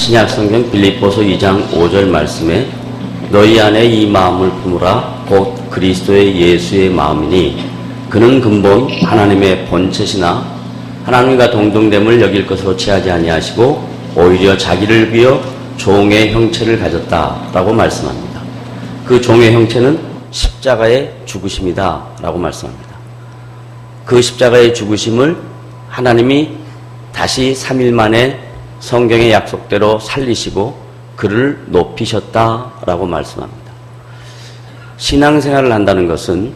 신약성경 빌립보서 2장 5절 말씀에 너희 안에 이 마음을 품으라 곧 그리스도의 예수의 마음이니 그는 근본 하나님의 본체시나 하나님과 동등됨을 여길 것으로 취하지 아니하시고 오히려 자기를 비어 종의 형체를 가졌다라고 말씀합니다. 그 종의 형체는 십자가의 죽으심이다 라고 말씀합니다. 그 십자가의 죽으심을 하나님이 다시 3일 만에 성경의 약속대로 살리시고 그를 높이셨다라고 말씀합니다. 신앙생활을 한다는 것은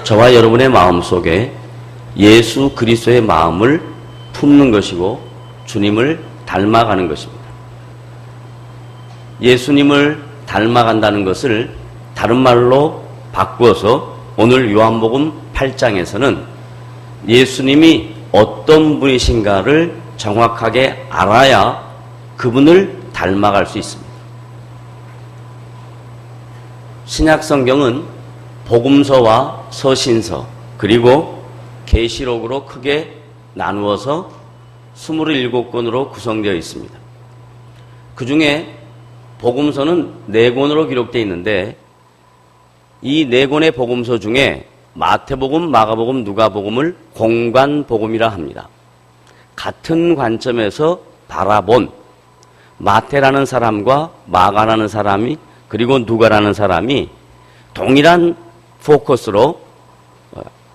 저와 여러분의 마음속에 예수 그리스도의 마음을 품는 것이고 주님을 닮아가는 것입니다. 예수님을 닮아간다는 것을 다른 말로 바꾸어서 오늘 요한복음 8장에서는 예수님이 어떤 분이신가를 정확하게 알아야 그분을 닮아갈 수 있습니다. 신약성경은 복음서와 서신서 그리고 계시록으로 크게 나누어서 27권으로 구성되어 있습니다. 그 중에 복음서는 4권으로 기록되어 있는데 이 4권의 복음서 중에 마태복음, 마가복음, 누가복음을 공관복음이라 합니다. 같은 관점에서 바라본 마태라는 사람과 마가라는 사람이 그리고 누가라는 사람이 동일한 포커스로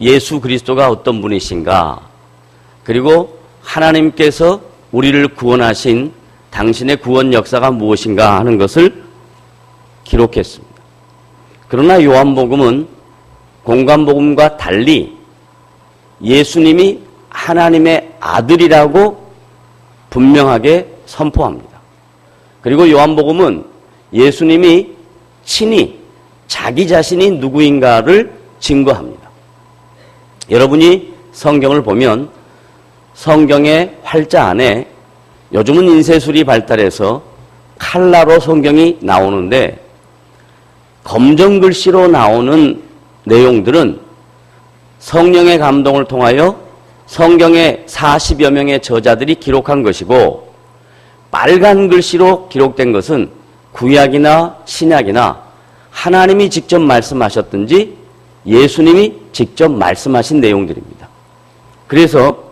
예수 그리스도가 어떤 분이신가 그리고 하나님께서 우리를 구원하신 당신의 구원 역사가 무엇인가 하는 것을 기록했습니다. 그러나 요한복음은 공관복음과 달리 예수님이 하나님의 아들이라고 분명하게 선포합니다. 그리고 요한복음은 예수님이 친히 자기 자신이 누구인가를 증거합니다. 여러분이 성경을 보면 성경의 활자 안에 요즘은 인쇄술이 발달해서 칼라로 성경이 나오는데 검정글씨로 나오는 내용들은 성령의 감동을 통하여 성경의 40여 명의 저자들이 기록한 것이고 빨간 글씨로 기록된 것은 구약이나 신약이나 하나님이 직접 말씀하셨든지 예수님이 직접 말씀하신 내용들입니다. 그래서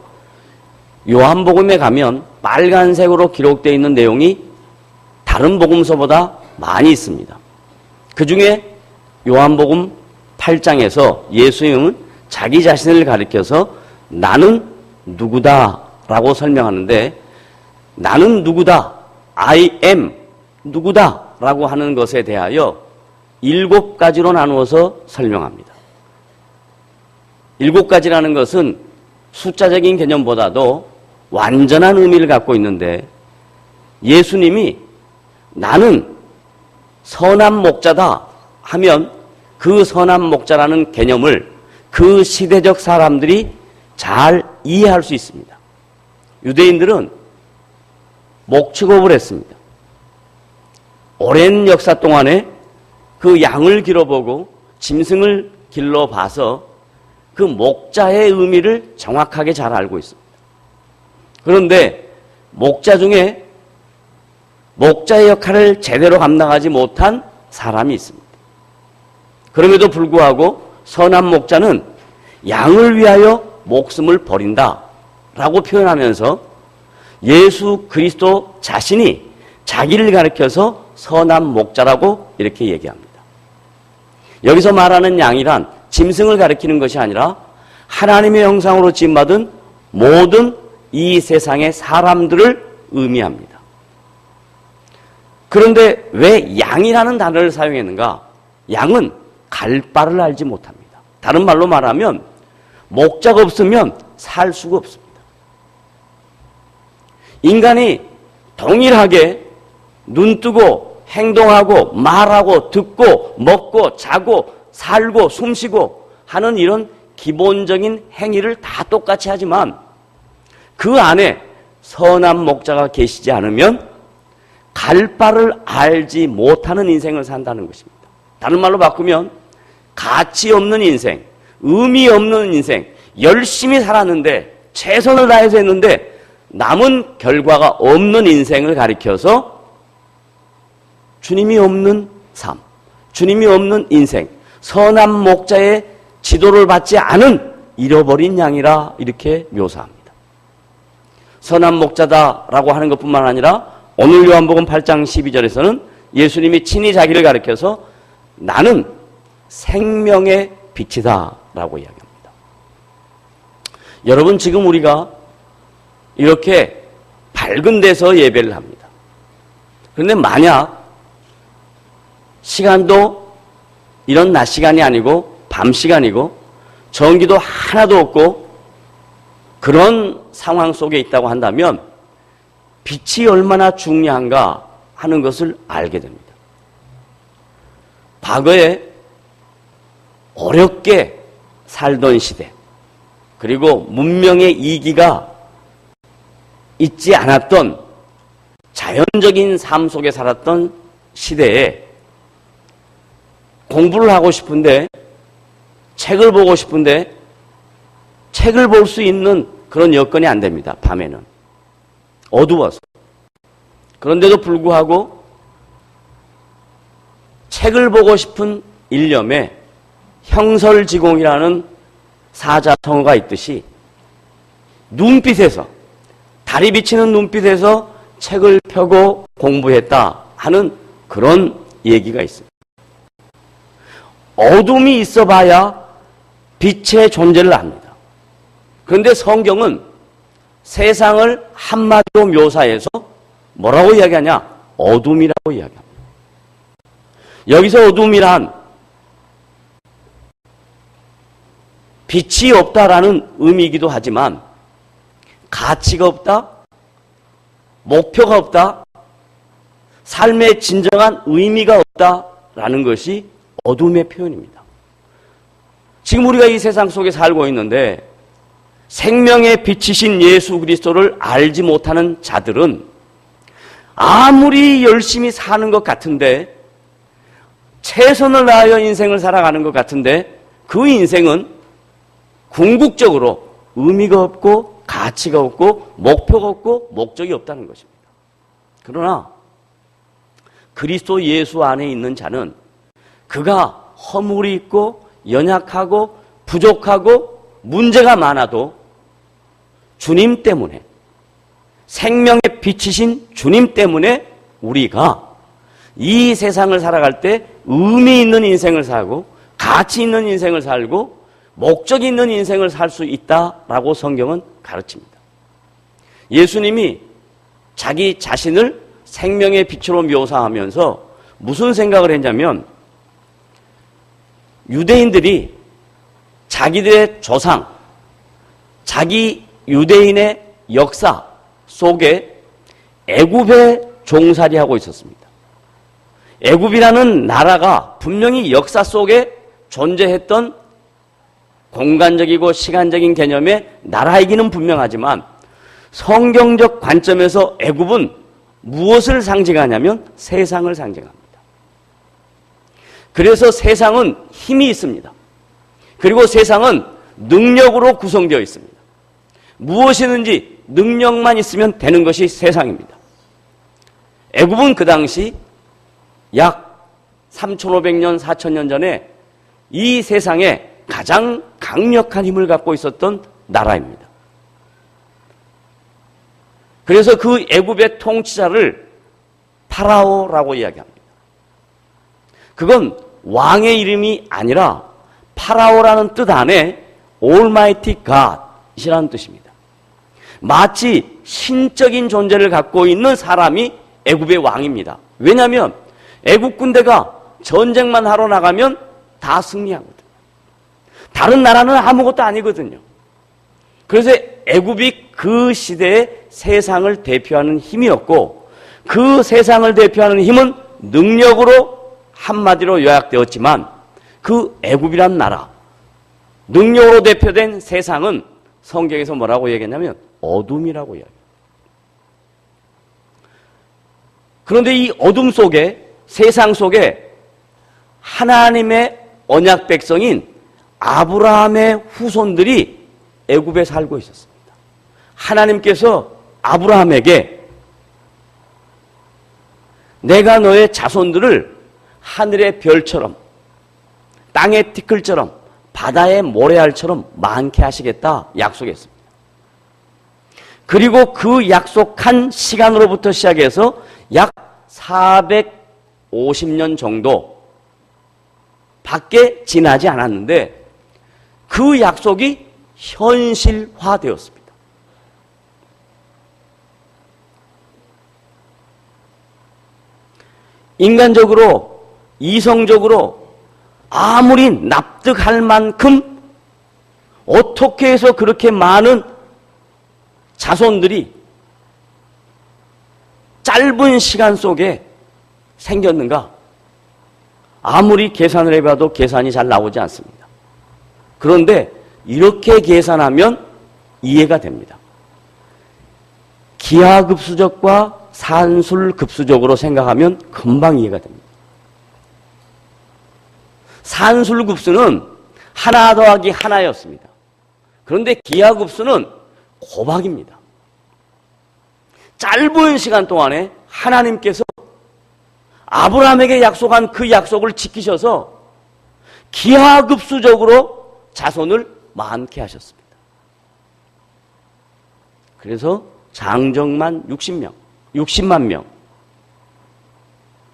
요한복음에 가면 빨간색으로 기록되어 있는 내용이 다른 복음서보다 많이 있습니다. 그 중에 요한복음 8장에서 예수님은 자기 자신을 가리켜서 나는 누구다 라고 설명하는데 나는 누구다, I am 누구다 라고 하는 것에 대하여 7가지로 나누어서 설명합니다. 7가지라는 것은 숫자적인 개념보다도 완전한 의미를 갖고 있는데 예수님이 나는 선한 목자다 하면 그 선한 목자라는 개념을 그 시대적 사람들이 잘 이해할 수 있습니다. 유대인들은 목축업을 했습니다. 오랜 역사 동안에 그 양을 길어보고 짐승을 길러봐서 그 목자의 의미를 정확하게 잘 알고 있습니다. 그런데 목자 중에 목자의 역할을 제대로 감당하지 못한 사람이 있습니다. 그럼에도 불구하고 선한 목자는 양을 위하여 목숨을 버린다 라고 표현하면서 예수 그리스도 자신이 자기를 가리켜서 선한 목자라고 이렇게 얘기합니다. 여기서 말하는 양이란 짐승을 가리키는 것이 아니라 하나님의 형상으로 지음받은 모든 이 세상의 사람들을 의미합니다. 그런데 왜 양이라는 단어를 사용했는가? 양은 갈 바를 알지 못합니다. 다른 말로 말하면 목자가 없으면 살 수가 없습니다. 인간이 동일하게 눈뜨고 행동하고 말하고 듣고 먹고 자고 살고 숨쉬고 하는 이런 기본적인 행위를 다 똑같이 하지만 그 안에 선한 목자가 계시지 않으면 갈 바를 알지 못하는 인생을 산다는 것입니다. 다른 말로 바꾸면 가치 없는 인생, 의미 없는 인생, 열심히 살았는데 최선을 다해서 했는데 남은 결과가 없는 인생을 가리켜서 주님이 없는 삶, 주님이 없는 인생, 선한 목자의 지도를 받지 않은 잃어버린 양이라 이렇게 묘사합니다. 선한 목자다라고 하는 것뿐만 아니라 오늘 요한복음 8장 12절에서는 예수님이 친히 자기를 가리켜서 나는 생명의 빛이다 라고 이야기합니다. 여러분, 지금 우리가 이렇게 밝은 데서 예배를 합니다. 그런데 만약 시간도 이런 낮 시간이 아니고 밤 시간이고 전기도 하나도 없고 그런 상황 속에 있다고 한다면 빛이 얼마나 중요한가 하는 것을 알게 됩니다. 과거에 어렵게 살던 시대, 그리고 문명의 이기가 있지 않았던 자연적인 삶 속에 살았던 시대에 공부를 하고 싶은데, 책을 보고 싶은데 책을 볼 수 있는 그런 여건이 안 됩니다. 밤에는 어두워서. 그런데도 불구하고 책을 보고 싶은 일념에 형설지공이라는 사자성어가 있듯이 눈빛에서, 달이 비치는 눈빛에서 책을 펴고 공부했다 하는 그런 얘기가 있습니다. 어둠이 있어 봐야 빛의 존재를 압니다. 그런데 성경은 세상을 한마디로 묘사해서 뭐라고 이야기하냐? 어둠이라고 이야기합니다. 여기서 어둠이란 빛이 없다라는 의미이기도 하지만 가치가 없다, 목표가 없다, 삶의 진정한 의미가 없다라는 것이 어둠의 표현입니다. 지금 우리가 이 세상 속에 살고 있는데 생명의 빛이신 예수 그리스도를 알지 못하는 자들은 아무리 열심히 사는 것 같은데, 최선을 다하여 인생을 살아가는 것 같은데 그 인생은 궁극적으로 의미가 없고 가치가 없고 목표가 없고 목적이 없다는 것입니다. 그러나 그리스도 예수 안에 있는 자는 그가 허물이 있고 연약하고 부족하고 문제가 많아도 주님 때문에, 생명의 빛이신 주님 때문에 우리가 이 세상을 살아갈 때 의미 있는 인생을 살고 가치 있는 인생을 살고 목적 있는 인생을 살 수 있다라고 성경은 가르칩니다. 예수님이 자기 자신을 생명의 빛으로 묘사하면서 무슨 생각을 했냐면, 유대인들이 자기들의 조상, 자기 유대인의 역사 속에 애굽에 종살이하고 있었습니다. 애굽이라는 나라가 분명히 역사 속에 존재했던 공간적이고 시간적인 개념의 나라이기는 분명하지만 성경적 관점에서 애굽은 무엇을 상징하냐면 세상을 상징합니다. 그래서 세상은 힘이 있습니다. 그리고 세상은 능력으로 구성되어 있습니다. 무엇이든지 능력만 있으면 되는 것이 세상입니다. 애굽은 그 당시 약 3,500년, 4,000년 전에 이 세상에 가장 강력한 힘을 갖고 있었던 나라입니다. 그래서 그 애굽의 통치자를 파라오라고 이야기합니다. 그건 왕의 이름이 아니라 파라오라는 뜻 안에 Almighty God이라는 뜻입니다. 마치 신적인 존재를 갖고 있는 사람이 애굽의 왕입니다. 왜냐하면 애굽 군대가 전쟁만 하러 나가면 다 승리하거든요. 다른 나라는 아무것도 아니거든요. 그래서 애굽이 그 시대의 세상을 대표하는 힘이었고, 그 세상을 대표하는 힘은 능력으로 한마디로 요약되었지만, 그 애굽이란 나라, 능력으로 대표된 세상은 성경에서 뭐라고 얘기했냐면 어둠이라고 이야기해요. 그런데 이 어둠 속에, 세상 속에 하나님의 언약 백성인 아브라함의 후손들이 애굽에 살고 있었습니다. 하나님께서 아브라함에게 내가 너의 자손들을 하늘의 별처럼 땅의 티끌처럼 바다의 모래알처럼 많게 하시겠다 약속했습니다. 그리고 그 약속한 시간으로부터 시작해서 약 450년 정도 밖에 지나지 않았는데 그 약속이 현실화되었습니다. 인간적으로, 이성적으로 아무리 납득할 만큼 어떻게 해서 그렇게 많은 자손들이 짧은 시간 속에 생겼는가? 아무리 계산을 해봐도 계산이 잘 나오지 않습니다. 그런데 이렇게 계산하면 이해가 됩니다. 기하급수적과 산술급수적으로 생각하면 금방 이해가 됩니다. 산술급수는 하나 더하기 하나였습니다. 그런데 기하급수는 고박입니다. 짧은 시간 동안에 하나님께서 아브라함에게 약속한 그 약속을 지키셔서 기하급수적으로 자손을 많게 하셨습니다. 그래서 장정만 60만 명.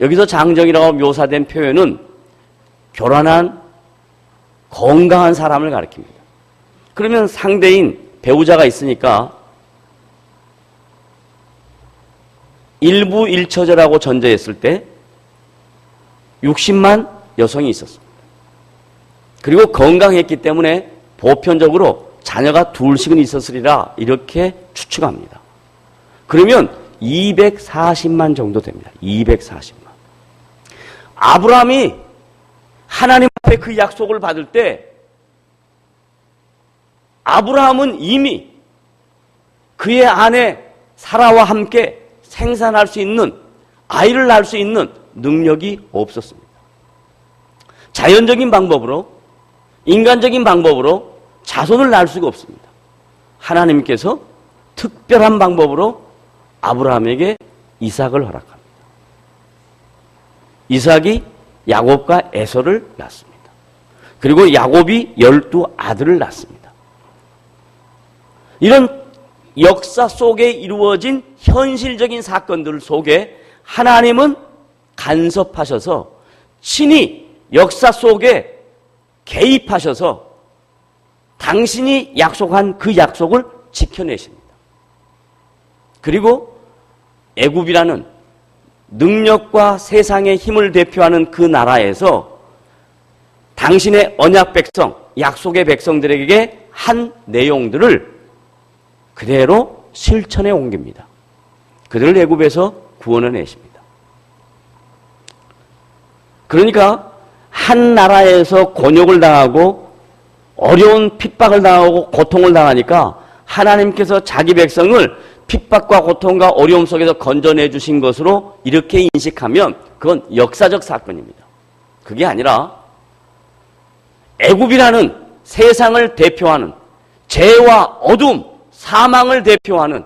여기서 장정이라고 묘사된 표현은 교란한 건강한 사람을 가리킵니다. 그러면 상대인 배우자가 있으니까 일부 일처제라고 전제했을 때 60만 여성이 있었습니다. 그리고 건강했기 때문에 보편적으로 자녀가 둘씩은 있었으리라 이렇게 추측합니다. 그러면 240만 정도 됩니다. 240만. 아브라함이 하나님 앞에 그 약속을 받을 때 아브라함은 이미 그의 아내 사라와 함께 생산할 수 있는, 아이를 낳을 수 있는 능력이 없었습니다. 자연적인 방법으로, 인간적인 방법으로 자손을 낳을 수가 없습니다. 하나님께서 특별한 방법으로 아브라함에게 이삭을 허락합니다. 이삭이 야곱과 에서를 낳습니다. 그리고 야곱이 12아들을 낳습니다. 이런 역사 속에 이루어진 현실적인 사건들 속에 하나님은 간섭하셔서 친히 역사 속에 개입하셔서 당신이 약속한 그 약속을 지켜내십니다. 그리고 애굽이라는 능력과 세상의 힘을 대표하는 그 나라에서 당신의 언약 백성, 약속의 백성들에게 한 내용들을 그대로 실천에 옮깁니다. 그들을 애굽에서 구원해내십니다. 그러니까 한 나라에서 곤욕을 당하고 어려운 핍박을 당하고 고통을 당하니까 하나님께서 자기 백성을 핍박과 고통과 어려움 속에서 건져내 주신 것으로 이렇게 인식하면 그건 역사적 사건입니다. 그게 아니라 애굽이라는 세상을 대표하는 죄와 어둠, 사망을 대표하는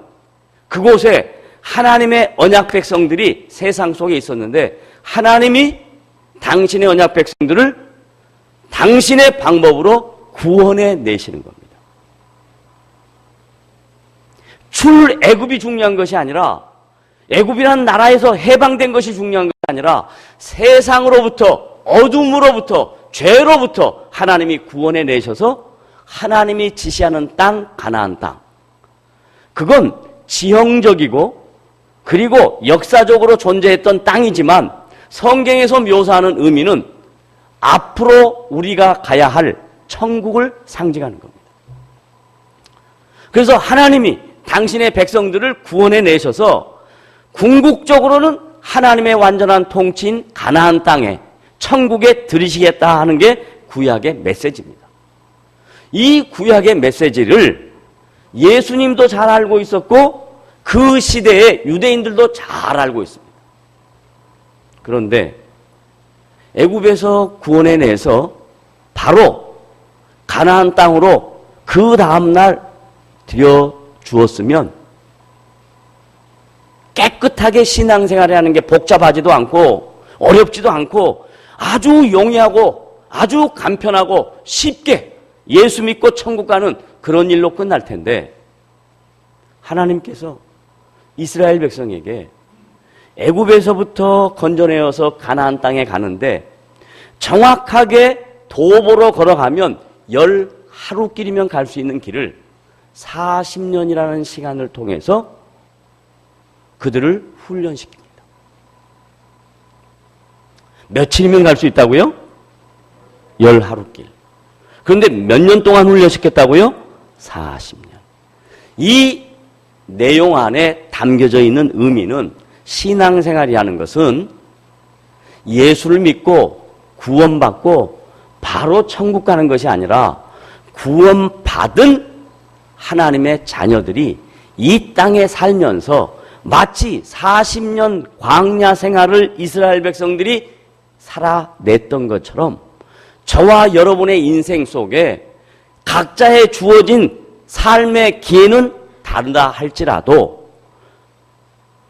그곳에 하나님의 언약 백성들이 세상 속에 있었는데 하나님이 당신의 언약 백성들을 당신의 방법으로 구원해 내시는 겁니다. 출애굽이 중요한 것이 아니라 애굽이라는 나라에서 해방된 것이 중요한 것이 아니라 세상으로부터 어둠으로부터 죄로부터 하나님이 구원해 내셔서 하나님이 지시하는 땅 가나안 땅 그건 지형적이고 그리고 역사적으로 존재했던 땅이지만 성경에서 묘사하는 의미는 앞으로 우리가 가야 할 천국을 상징하는 겁니다. 그래서 하나님이 당신의 백성들을 구원해 내셔서 궁극적으로는 하나님의 완전한 통치인 가나안 땅에 천국에 들이시겠다 하는 게 구약의 메시지입니다. 이 구약의 메시지를 예수님도 잘 알고 있었고 그 시대의 유대인들도 잘 알고 있습니다. 그런데 애굽에서 구원해 내서 바로 가나안 땅으로 그 다음날 들여 주었으면 깨끗하게 신앙생활을 하는 게 복잡하지도 않고 어렵지도 않고 아주 용이하고 아주 간편하고 쉽게 예수 믿고 천국 가는 그런 일로 끝날 텐데, 하나님께서 이스라엘 백성에게 애굽에서부터 건져내어서 가나안 땅에 가는데 정확하게 도보로 걸어가면 10하루길이면 갈 수 있는 길을 40년이라는 시간을 통해서 그들을 훈련시킵니다. 며칠이면 갈 수 있다고요? 10하루길. 그런데 몇 년 동안 훈련시켰다고요? 40년. 이 내용 안에 담겨져 있는 의미는, 신앙생활이라는 것은 예수를 믿고 구원받고 바로 천국 가는 것이 아니라 구원받은 하나님의 자녀들이 이 땅에 살면서 마치 40년 광야 생활을 이스라엘 백성들이 살아냈던 것처럼 저와 여러분의 인생 속에 각자의 주어진 삶의 기회는 다르다 할지라도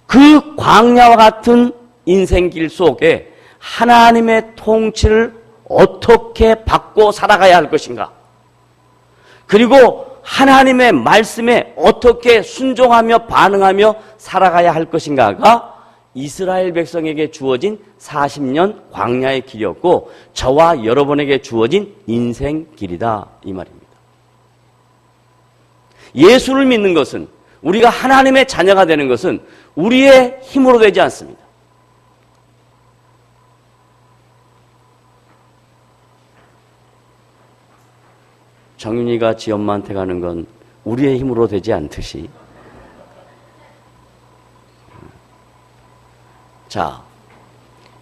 그 광야와 같은 인생길 속에 하나님의 통치를 어떻게 받고 살아가야 할 것인가, 그리고 하나님의 말씀에 어떻게 순종하며 반응하며 살아가야 할 것인가가 이스라엘 백성에게 주어진 40년 광야의 길이었고 저와 여러분에게 주어진 인생 길이다, 이 말입니다. 예수를 믿는 것은, 우리가 하나님의 자녀가 되는 것은 우리의 힘으로 되지 않습니다. 정윤이가 지 엄마한테 가는 건 우리의 힘으로 되지 않듯이, 자,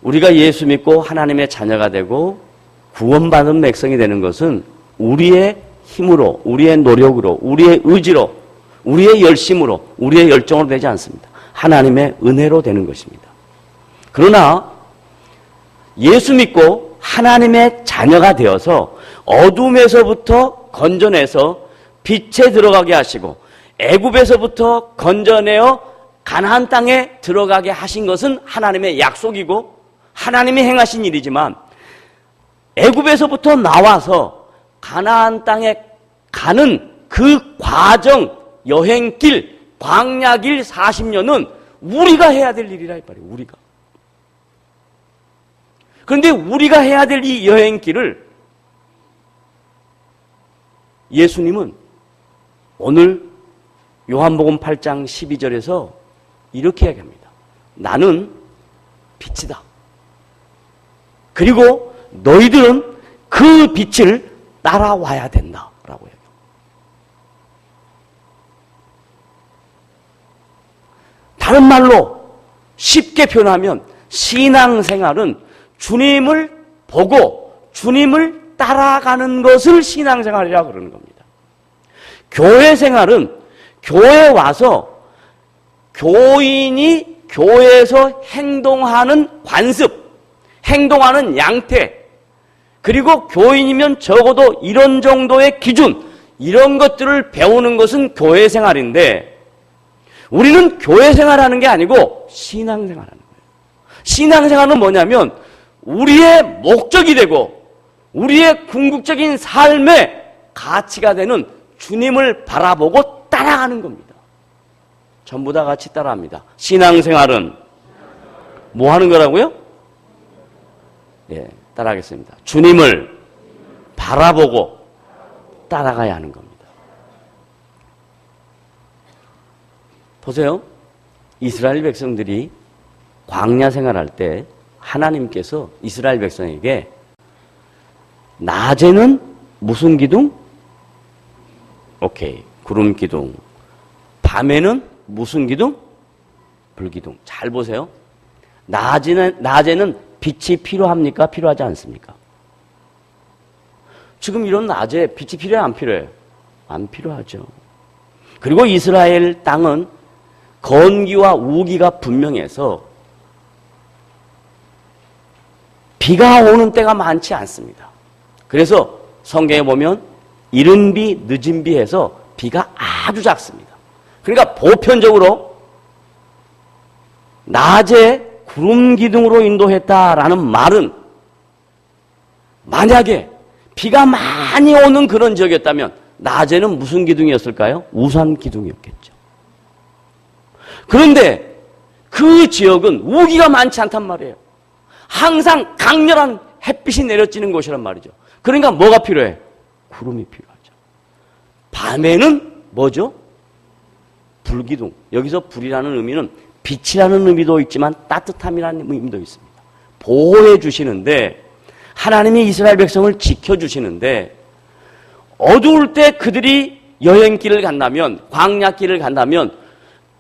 우리가 예수 믿고 하나님의 자녀가 되고 구원받은 백성이 되는 것은 우리의 힘으로, 우리의 노력으로, 우리의 의지로, 우리의 열심으로, 우리의 열정으로 되지 않습니다. 하나님의 은혜로 되는 것입니다. 그러나 예수 믿고 하나님의 자녀가 되어서 어둠에서부터 건져내서 빛에 들어가게 하시고 애굽에서부터 건져내어 가나안 땅에 들어가게 하신 것은 하나님의 약속이고 하나님이 행하신 일이지만, 애굽에서부터 나와서 가나안 땅에 가는 그 과정, 여행길, 광야길 40년은 우리가 해야 될 일이라 이 말이에요. 우리가. 그런데 우리가 해야 될 이 여행길을 예수님은 오늘 요한복음 8장 12절에서 이렇게 얘기합니다. 나는 빛이다. 그리고 너희들은 그 빛을 따라와야 된다라고 해요. 다른 말로 쉽게 표현하면 신앙생활은 주님을 보고 주님을 따라가는 것을 신앙생활이라고 그러는 겁니다. 교회생활은 교회에 와서 교인이 교회에서 행동하는 관습, 행동하는 양태, 그리고 교인이면 적어도 이런 정도의 기준, 이런 것들을 배우는 것은 교회 생활인데, 우리는 교회 생활하는 게 아니고 신앙생활하는 거예요. 신앙생활은 뭐냐면 우리의 목적이 되고 우리의 궁극적인 삶의 가치가 되는 주님을 바라보고 따라가는 겁니다. 전부 다 같이 따라합니다. 신앙생활은 뭐 하는 거라고요? 예, 따라하겠습니다. 주님을 바라보고 따라가야 하는 겁니다. 보세요. 이스라엘 백성들이 광야 생활할 때 하나님께서 이스라엘 백성에게 낮에는 무슨 기둥? 오케이, 구름 기둥. 밤에는 무슨 기둥? 불기둥. 잘 보세요. 낮에는 빛이 필요합니까? 필요하지 않습니까? 지금 이런 낮에 빛이 필요해요? 안 필요해요? 안 필요하죠. 그리고 이스라엘 땅은 건기와 우기가 분명해서 비가 오는 때가 많지 않습니다. 그래서 성경에 보면 이른 비, 늦은 비해서 비가 아주 작습니다. 그러니까 보편적으로 낮에 구름 기둥으로 인도했다라는 말은 만약에 비가 많이 오는 그런 지역이었다면 낮에는 무슨 기둥이었을까요? 우산 기둥이었겠죠. 그런데 그 지역은 우기가 많지 않단 말이에요. 항상 강렬한 햇빛이 내려지는 곳이란 말이죠. 그러니까 뭐가 필요해? 구름이 필요하죠. 밤에는 뭐죠? 불기둥. 여기서 불이라는 의미는 빛이라는 의미도 있지만 따뜻함이라는 의미도 있습니다. 보호해 주시는데, 하나님이 이스라엘 백성을 지켜주시는데, 어두울 때 그들이 여행길을 간다면, 광야길을 간다면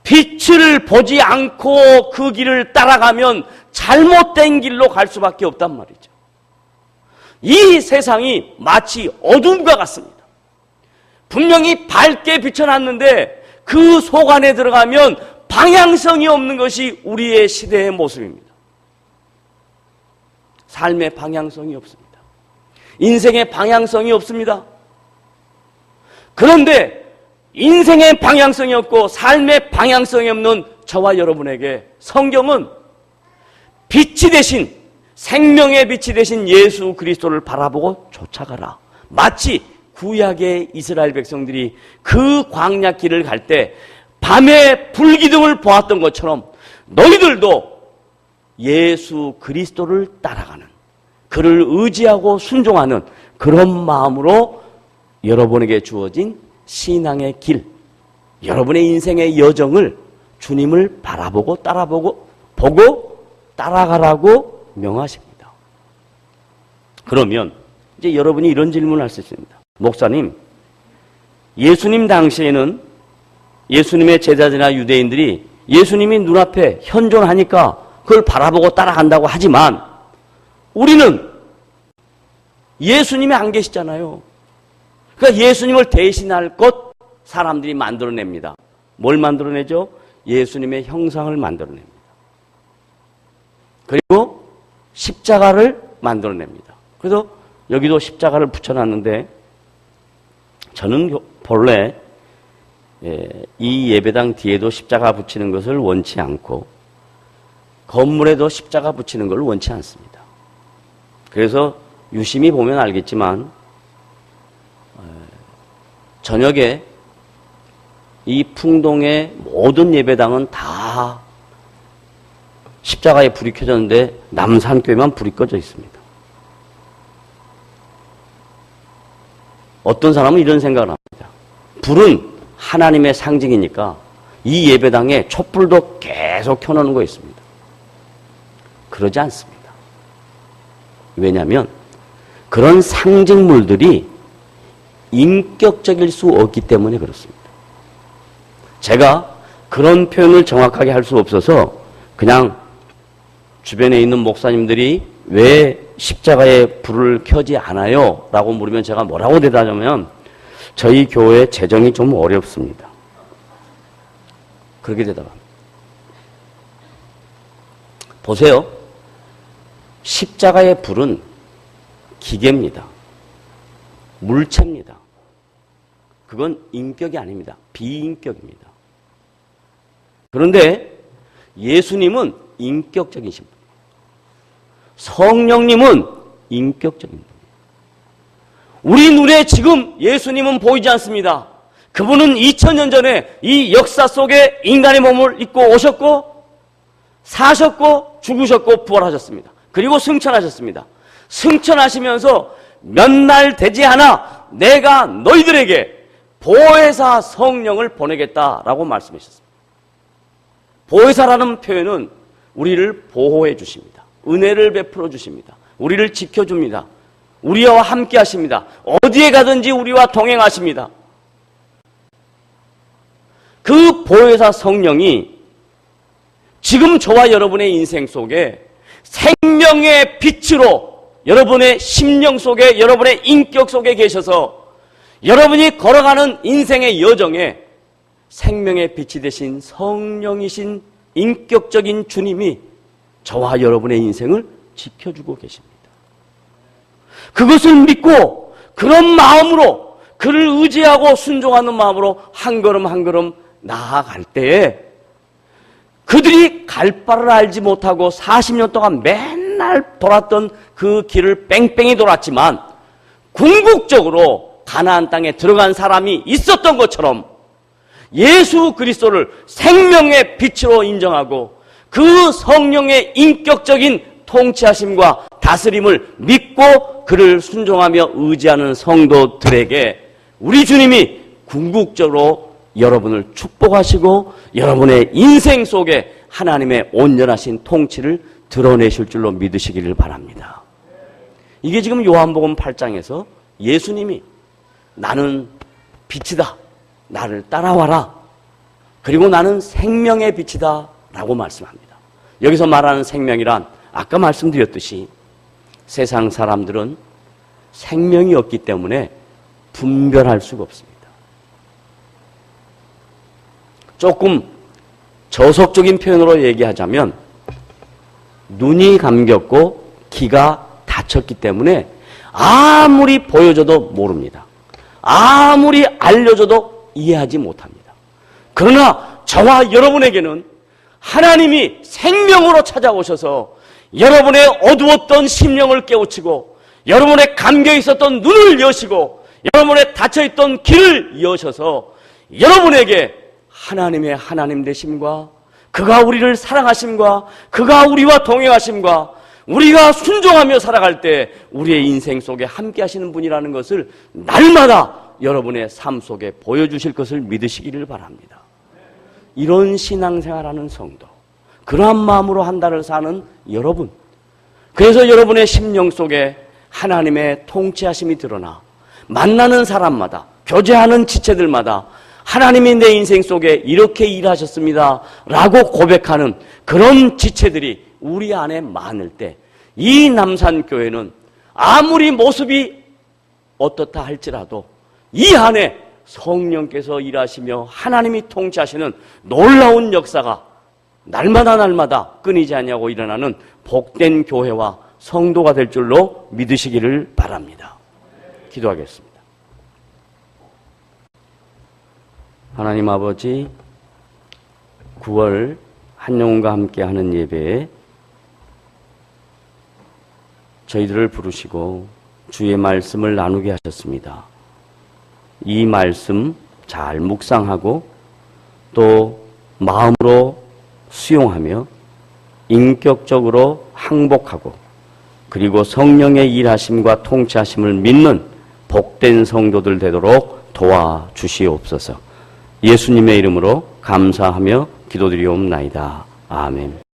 빛을 보지 않고 그 길을 따라가면 잘못된 길로 갈 수밖에 없단 말이죠. 이 세상이 마치 어둠과 같습니다. 분명히 밝게 비춰놨는데 그 속 안에 들어가면 방향성이 없는 것이 우리의 시대의 모습입니다. 삶의 방향성이 없습니다. 인생의 방향성이 없습니다. 그런데 인생의 방향성이 없고 삶의 방향성이 없는 저와 여러분에게 성경은 빛이 되신, 생명의 빛이 되신 예수 그리스도를 바라보고 쫓아가라. 마치 구약의 이스라엘 백성들이 그 광야길을 갈 때 밤에 불기둥을 보았던 것처럼 너희들도 예수 그리스도를 따라가는, 그를 의지하고 순종하는 그런 마음으로 여러분에게 주어진 신앙의 길, 여러분의 인생의 여정을 주님을 바라보고 보고 따라가라고 명하십니다. 그러면 이제 여러분이 이런 질문을 할 수 있습니다. 목사님, 예수님 당시에는 예수님의 제자들이나 유대인들이 예수님이 눈앞에 현존하니까 그걸 바라보고 따라간다고 하지만 우리는 예수님이 안 계시잖아요. 그러니까 예수님을 대신할 것 사람들이 만들어냅니다. 뭘 만들어내죠? 예수님의 형상을 만들어냅니다. 그리고 십자가를 만들어냅니다. 그래서 여기도 십자가를 붙여놨는데 저는 본래 이 예배당 뒤에도 십자가 붙이는 것을 원치 않고 건물에도 십자가 붙이는 걸 원치 않습니다. 그래서 유심히 보면 알겠지만 저녁에 이 풍동의 모든 예배당은 다 십자가에 불이 켜졌는데 남산교회만 불이 꺼져 있습니다. 어떤 사람은 이런 생각을 합니다. 불은 하나님의 상징이니까 이 예배당에 촛불도 계속 켜놓는 거 있습니다. 그러지 않습니다. 왜냐하면 그런 상징물들이 인격적일 수 없기 때문에 그렇습니다. 제가 그런 표현을 정확하게 할 수 없어서 그냥 주변에 있는 목사님들이 왜 십자가에 불을 켜지 않아요? 라고 물으면 제가 뭐라고 대답하냐면 저희 교회 재정이 좀 어렵습니다. 그렇게 대답합니다. 보세요. 십자가의 불은 기계입니다. 물체입니다. 그건 인격이 아닙니다. 비인격입니다. 그런데 예수님은 인격적이신 분이에요. 성령님은 인격적인 분이에요. 우리 눈에 지금 예수님은 보이지 않습니다. 그분은 2000년 전에 이 역사 속에 인간의 몸을 입고 오셨고 사셨고 죽으셨고 부활하셨습니다. 그리고 승천하셨습니다. 승천하시면서 몇 날 되지 않아 내가 너희들에게 보혜사 성령을 보내겠다라고 말씀하셨습니다. 보혜사라는 표현은 우리를 보호해 주십니다. 은혜를 베풀어 주십니다. 우리를 지켜줍니다. 우리와 함께 하십니다. 어디에 가든지 우리와 동행하십니다. 그 보혜사 성령이 지금 저와 여러분의 인생 속에 생명의 빛으로 여러분의 심령 속에, 여러분의 인격 속에 계셔서 여러분이 걸어가는 인생의 여정에 생명의 빛이 되신 성령이신 인격적인 주님이 저와 여러분의 인생을 지켜주고 계십니다. 그것을 믿고 그런 마음으로 그를 의지하고 순종하는 마음으로 한 걸음 한 걸음 나아갈 때에 그들이 갈 바를 알지 못하고 40년 동안 맨날 돌았던 그 길을 뺑뺑이 돌았지만 궁극적으로 가나안 땅에 들어간 사람이 있었던 것처럼 예수 그리스도를 생명의 빛으로 인정하고 그 성령의 인격적인 통치하심과 다스림을 믿고 그를 순종하며 의지하는 성도들에게 우리 주님이 궁극적으로 여러분을 축복하시고 여러분의 인생 속에 하나님의 온전하신 통치를 드러내실 줄로 믿으시기를 바랍니다. 이게 지금 요한복음 8장에서 예수님이 나는 빛이다, 나를 따라와라, 그리고 나는 생명의 빛이다 라고 말씀합니다. 여기서 말하는 생명이란 아까 말씀드렸듯이 세상 사람들은 생명이 없기 때문에 분별할 수가 없습니다. 조금 저속적인 표현으로 얘기하자면 눈이 감겼고 귀가 닫혔기 때문에 아무리 보여줘도 모릅니다. 아무리 알려줘도 이해하지 못합니다. 그러나 저와 여러분에게는 하나님이 생명으로 찾아오셔서 여러분의 어두웠던 심령을 깨우치고 여러분의 감겨 있었던 눈을 여시고 여러분의 닫혀있던 길을 여셔서 여러분에게 하나님의 하나님 되심과 그가 우리를 사랑하심과 그가 우리와 동행하심과 우리가 순종하며 살아갈 때 우리의 인생 속에 함께 하시는 분이라는 것을 날마다 여러분의 삶 속에 보여주실 것을 믿으시기를 바랍니다. 이런 신앙생활하는 성도, 그러한 마음으로 한 달을 사는 여러분, 그래서 여러분의 심령 속에 하나님의 통치하심이 드러나 만나는 사람마다, 교제하는 지체들마다 하나님이 내 인생 속에 이렇게 일하셨습니다 라고 고백하는 그런 지체들이 우리 안에 많을 때 이 남산교회는 아무리 모습이 어떻다 할지라도 이 안에 성령께서 일하시며 하나님이 통치하시는 놀라운 역사가 날마다 끊이지 않냐고 일어나는 복된 교회와 성도가 될 줄로 믿으시기를 바랍니다. 기도하겠습니다. 하나님 아버지, 9월 한영훈과 함께하는 예배에 저희들을 부르시고 주의 말씀을 나누게 하셨습니다. 이 말씀 잘 묵상하고 또 마음으로 수용하며 인격적으로 항복하고 그리고 성령의 일하심과 통치하심을 믿는 복된 성도들 되도록 도와주시옵소서. 예수님의 이름으로 감사하며 기도드리옵나이다. 아멘.